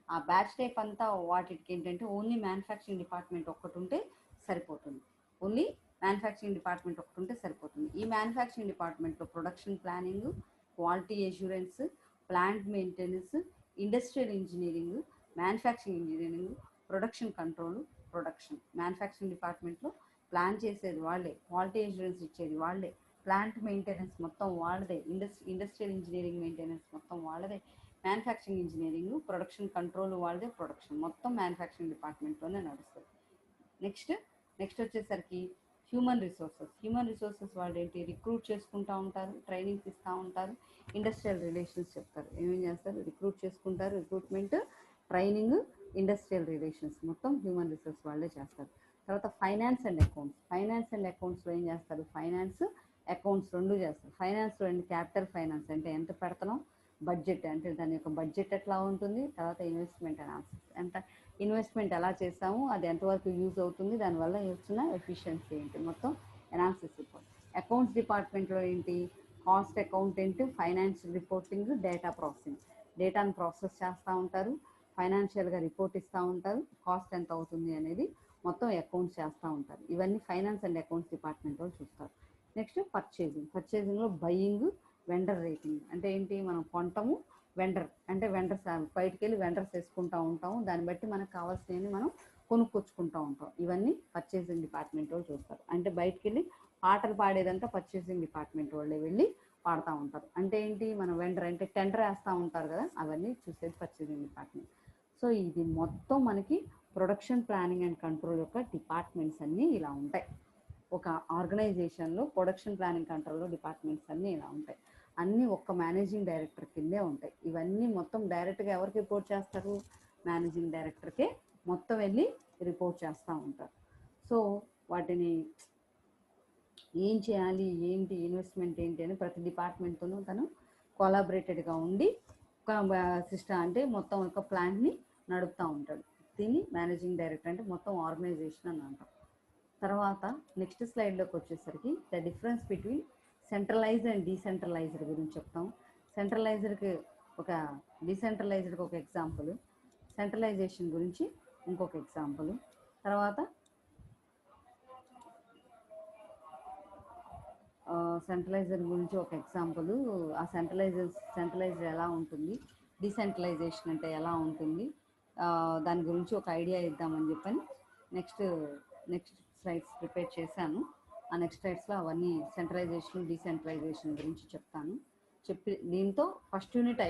ఆ బ్యాచ్ టైప్ అంతా వాటికి ఏంటంటే ఓన్లీ మ్యానుఫ్యాక్చరింగ్ డిపార్ట్మెంట్ ఒక్కటి ఉంటే సరిపోతుంది, ఓన్లీ మ్యానుఫ్యాక్చరింగ్ డిపార్ట్మెంట్ ఒకటి ఉంటే సరిపోతుంది. ఈ మ్యానుఫ్యాక్చరింగ్ డిపార్ట్మెంట్లో production planning, quality assurance, plant maintenance, industrial engineering, manufacturing engineering, production control, production. Manufacturing డిపార్ట్మెంట్లో ప్లాన్ చేసేది వాళ్ళే, క్వాలిటీ అష్యూరెన్స్ ఇచ్చేది వాళ్ళే, ప్లాంట్ మెయింటెనెన్స్ మొత్తం వాళ్ళదే, ఇండస్ట్రియల్ ఇంజనీరింగ్ మెయింటెనెన్స్ మొత్తం వాళ్ళదే, మ్యానుఫ్యాక్చరింగ్ ఇంజనీరింగ్, ప్రొడక్షన్ కంట్రోల్ వాళ్ళదే, ప్రొడక్షన్ మొత్తం మ్యానుఫ్యాక్చరింగ్ డిపార్ట్మెంట్లోనే నడుస్తుంది. నెక్స్ట్ వచ్చేసరికి హ్యూమన్ రిసోర్సెస్ వాళ్ళు ఏంటి, రిక్రూట్ చేసుకుంటూ ఉంటారు, ట్రైనింగ్స్ ఇస్తూ ఉంటారు, ఇండస్ట్రియల్ రిలేషన్స్ చెప్తారు. ఏమేం చేస్తారు, రిక్రూట్ చేసుకుంటారు, రిక్రూట్మెంట్, ట్రైనింగ్, ఇండస్ట్రియల్ రిలేషన్స్ మొత్తం హ్యూమన్ రిసోర్స్ వాళ్ళే చేస్తారు. తర్వాత ఫైనాన్స్ అండ్ అకౌంట్స్లో ఏం చేస్తారు, ఫైనాన్స్ అకౌంట్స్ రెండు చేస్తారు. ఫైనాన్స్లో ఏంటి, క్యాపిటల్ ఫైనాన్స్ అంటే ఎంత పెడతాం, బడ్జెట్ అంటే దాని యొక్క బడ్జెట్ ఎట్లా ఉంటుంది, తర్వాత ఇన్వెస్ట్మెంట్ అనాలిసిస్ ఎంత ఇన్వెస్ట్మెంట్ ఎలా చేస్తాము, అది ఎంతవరకు యూజ్ అవుతుంది, దానివల్ల వచ్చిన ఎఫిషియన్సీ ఏంటి, మొత్తం అనాలిసిస్ రిపోర్ట్. అకౌంట్స్ డిపార్ట్మెంట్లో ఏంటి, cost accountant, financial reporting, data processing. డేటాను ప్రాసెస్ చేస్తూ ఉంటారు, ఫైనాన్షియల్గా రిపోర్ట్ ఇస్తూ ఉంటారు, కాస్ట్ ఎంత అవుతుంది అనేది మొత్తం అకౌంట్స్ చేస్తూ ఉంటారు. ఇవన్నీ ఫైనాన్స్ అండ్ అకౌంట్స్ డిపార్ట్మెంట్లో చూస్తారు. నెక్స్ట్ పర్చేజింగ్లో బయింగ్, వెండర్ రేటింగ్ అంటే ఏంటి, మనం కొంటాము, వెండర్ అంటే వెండర్స్ బయటికి వెళ్ళి వెండర్స్ వేసుకుంటూ ఉంటాము, దాన్ని బట్టి మనకు కావాల్సినవి మనం కొనుక్కొచ్చుకుంటూ ఉంటాం. ఇవన్నీ పర్చేసింగ్ డిపార్ట్మెంట్ వాళ్ళు చూస్తారు. అంటే బయటికి వెళ్ళి పాటలు పాడేదంతా పర్చేసింగ్ డిపార్ట్మెంట్ వాళ్ళే వెళ్ళి పాడుతూ ఉంటారు. అంటే ఏంటి, మనం వెండర్ అంటే టెండర్ వేస్తూ ఉంటారు కదా, అవన్నీ చూసేది పర్చేసింగ్ డిపార్ట్మెంట్. సో ఇది మొత్తం మనకి ప్రొడక్షన్ ప్లానింగ్ అండ్ కంట్రోల్ యొక్క డిపార్ట్మెంట్స్ అన్నీ ఇలా ఉంటాయి. ఒక ఆర్గనైజేషన్లో ప్రొడక్షన్ ప్లానింగ్ కంట్రోల్లో డిపార్ట్మెంట్స్ అన్నీ ఇలా ఉంటాయి. అన్నీ ఒక్క మేనేజింగ్ డైరెక్టర్ కిందే ఉంటాయి. ఇవన్నీ మొత్తం డైరెక్ట్గా ఎవరికి రిపోర్ట్ చేస్తారు, మేనేజింగ్ డైరెక్టర్కే మొత్తం వెళ్ళి రిపోర్ట్ చేస్తూ ఉంటారు. సో వాటిని ఏం చేయాలి, ఏంటి ఇన్వెస్ట్మెంట్ ఏంటి అని ప్రతి డిపార్ట్మెంట్తోనూ తను కొలాబరేటెడ్గా ఉండి ఒక సిస్టమ్ అంటే మొత్తం ఒక ప్లాన్ని నడుపుతూ ఉంటాడు. దీన్ని మేనేజింగ్ డైరెక్టర్ అంటే మొత్తం ఆర్గనైజేషన్ అని అంటాం. తర్వాత నెక్స్ట్ స్లైడ్లోకి వచ్చేసరికి the difference between centralized and decentralized గురించి చెప్తాం. సెంట్రలైజ్డ్కి ఒక, డీసెంట్రలైజ్డ్కి ఒక ఎగ్జాంపుల్, సెంట్రలైజేషన్ గురించి ఇంకొక ఎగ్జాంపుల్. తర్వాత సెంట్రలైజర్ గురించి ఒక ఎగ్జాంపుల్, ఆ సెంట్రలైజ్డ్ ఎలా ఉంటుంది, డీసెంట్రలైజేషన్ అంటే ఎలా ఉంటుంది, దాని గురించి ఒక ఐడియా ఇద్దామని చెప్పని నెక్స్ట్ స్లైడ్స్ ప్రిపేర్ చేశాను. ఆ నెక్స్ట్ స్లైడ్స్లో అవన్నీ సెంట్రలైజేషన్, డీసెంట్రలైజేషన్ గురించి చెప్తాను. దీంతో ఫస్ట్ యూనిట్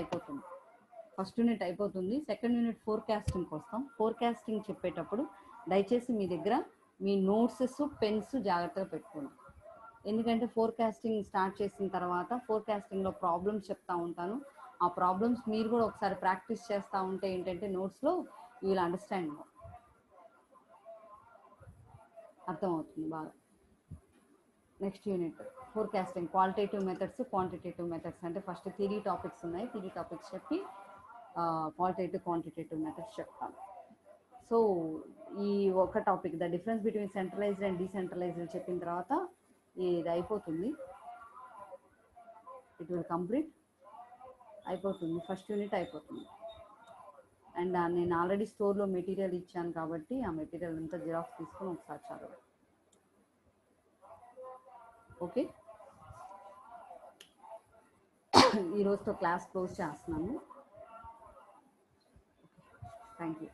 అయిపోతుంది. సెకండ్ యూనిట్ ఫోర్కాస్టింగ్కి వస్తాం. ఫోర్కాస్టింగ్ చెప్పేటప్పుడు దయచేసి మీ దగ్గర మీ నోట్సెస్, పెన్స్ జాగ్రత్తగా పెట్టుకోండి. ఎందుకంటే ఫోర్కాస్టింగ్ స్టార్ట్ చేసిన తర్వాత ఫోర్కాస్టింగ్లో ప్రాబ్లమ్స్ చెప్తూ ఉంటాను. ఆ ప్రాబ్లమ్స్ మీరు కూడా ఒకసారి ప్రాక్టీస్ చేస్తూ ఉంటే ఏంటంటే నోట్స్లో యూ విల్ అండర్స్టాండ్, అర్థమవుతుంది బాగా. Next unit forecasting, qualitative methods, quantitative methods. అంటే ఫస్ట్ థియరీ టాపిక్స్ ఉన్నాయి, థియరీ టాపిక్స్ చెప్పి క్వాలిటేటివ్, క్వాంటిటేటివ్ మెథడ్స్ చెప్తాను. సో ఈ ఒక topic the difference between centralized and decentralized చెప్పిన తర్వాత ఇది అయిపోతుంది, ఇట్ విల్ కంప్లీట్ అయిపోతుంది, ఫస్ట్ యూనిట్ అయిపోతుంది. అండ్ నేను ఆల్రెడీ స్టోర్లో మెటీరియల్ ఇచ్చాను కాబట్టి ఆ మెటీరియల్ అంతా జిరాక్స్ తీసుకొని ఒకసారి చదవండి. ఓకే, ఈరోజుతో క్లాస్ క్లోజ్ చేస్తున్నాను. Thank you.